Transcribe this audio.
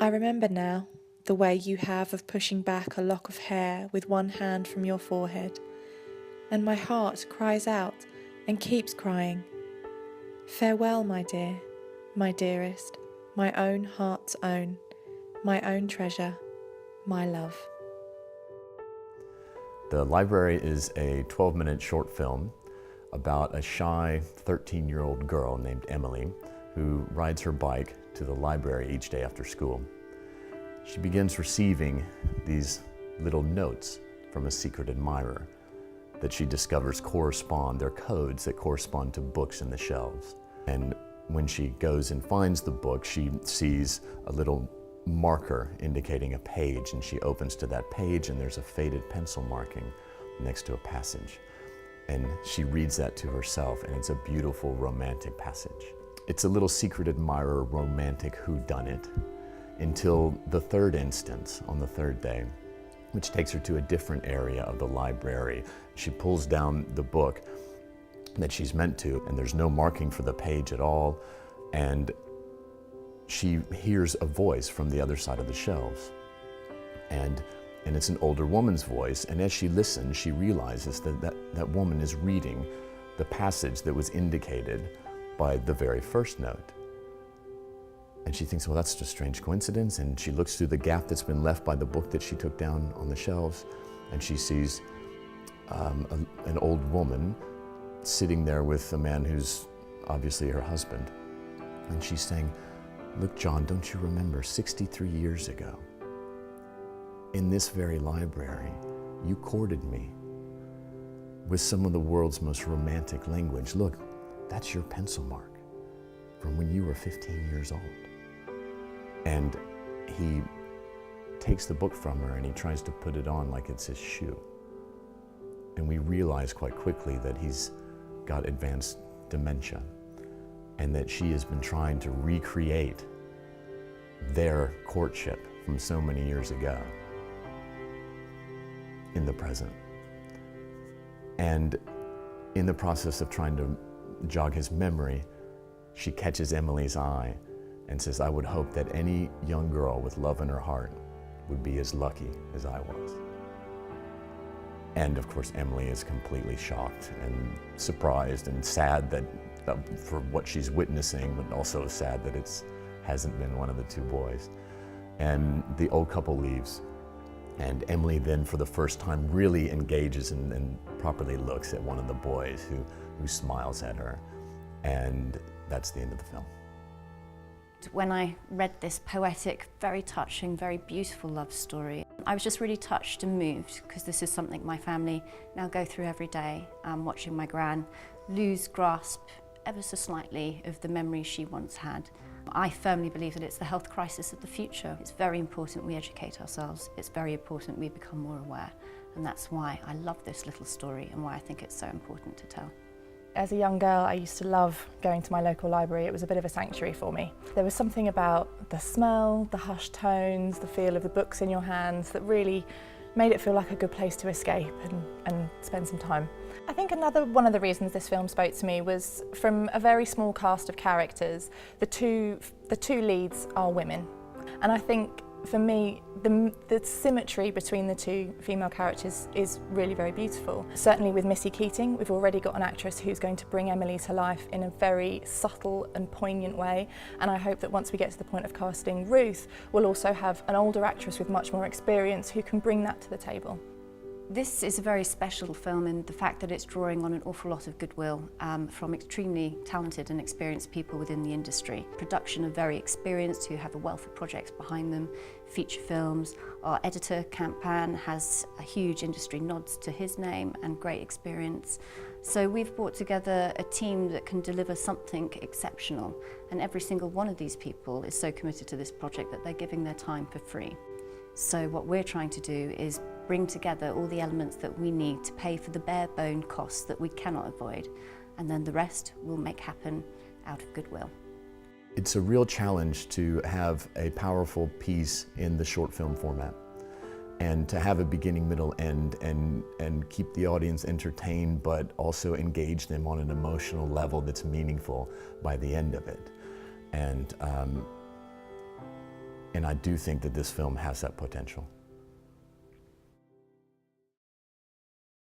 I remember now the way you have of pushing back a lock of hair with one hand from your forehead, and my heart cries out and keeps crying. Farewell, my dear, my dearest, my own heart's own, my own treasure, my love. The Library is a 12-minute short film about a shy 13-year-old girl named Emily who rides her bike to the library each day after school. She begins receiving these little notes from a secret admirer that she discovers they're codes that correspond to books in the shelves. And when she goes and finds the book, she sees a little marker indicating a page, and she opens to that page and there's a faded pencil marking next to a passage. And she reads that to herself, and it's a beautiful romantic passage. It's a little secret admirer romantic whodunit until the third instance on the third day, which takes her to a different area of the library. She pulls down the book that she's meant to, and there's no marking for the page at all, and she hears a voice from the other side of the shelves. And it's an older woman's voice, and as she listens, she realizes that woman is reading the passage that was indicated by the very first note. And she thinks, well, that's just a strange coincidence, and she looks through the gap that's been left by the book that she took down on the shelves, and she sees an old woman sitting there with a man who's obviously her husband. And she's saying, look, John, don't you remember 63 years ago, in this very library, you courted me with some of the world's most romantic language. Look, that's your pencil mark from when you were 15 years old. And he takes the book from her and he tries to put it on like it's his shoe. And we realize quite quickly that he's got advanced dementia and that she has been trying to recreate their courtship from so many years ago in the present. And in the process of trying to jog his memory, she catches Emily's eye and says, I would hope that any young girl with love in her heart would be as lucky as I was. And of course, Emily is completely shocked and surprised and sad that for what she's witnessing, but also sad that it hasn't been one of the two boys. And the old couple leaves, and Emily then for the first time really engages and properly looks at one of the boys who smiles at her. And that's the end of the film. When I read this poetic, very touching, very beautiful love story, I was just really touched and moved, because this is something my family now go through every day, watching my gran lose grasp ever so slightly of the memories she once had. I firmly believe that it's the health crisis of the future. It's very important we educate ourselves. It's very important we become more aware. And that's why I love this little story and why I think it's so important to tell. As a young girl, I used to love going to my local library. It was a bit of a sanctuary for me. There was something about the smell, the hushed tones, the feel of the books in your hands that really made it feel like a good place to escape and spend some time. I think another one of the reasons this film spoke to me was from a very small cast of characters. The two leads are women. And I think for me, the symmetry between the two female characters is really very beautiful. Certainly with Missy Keating, we've already got an actress who's going to bring Emily to life in a very subtle and poignant way, and I hope that once we get to the point of casting Ruth, we'll also have an older actress with much more experience who can bring that to the table. This is a very special film in the fact that it's drawing on an awful lot of goodwill from extremely talented and experienced people within the industry. Production are very experienced, who have a wealth of projects behind them, feature films. Our editor, Camp Pan, has a huge industry nods to his name and great experience. So we've brought together a team that can deliver something exceptional, and every single one of these people is so committed to this project that they're giving their time for free. So what we're trying to do is bring together all the elements that we need to pay for the bare bone costs that we cannot avoid, and then the rest we'll make happen out of goodwill. It's a real challenge to have a powerful piece in the short film format, and to have a beginning, middle, end, and keep the audience entertained, but also engage them on an emotional level that's meaningful by the end of it. And And I do think that this film has that potential.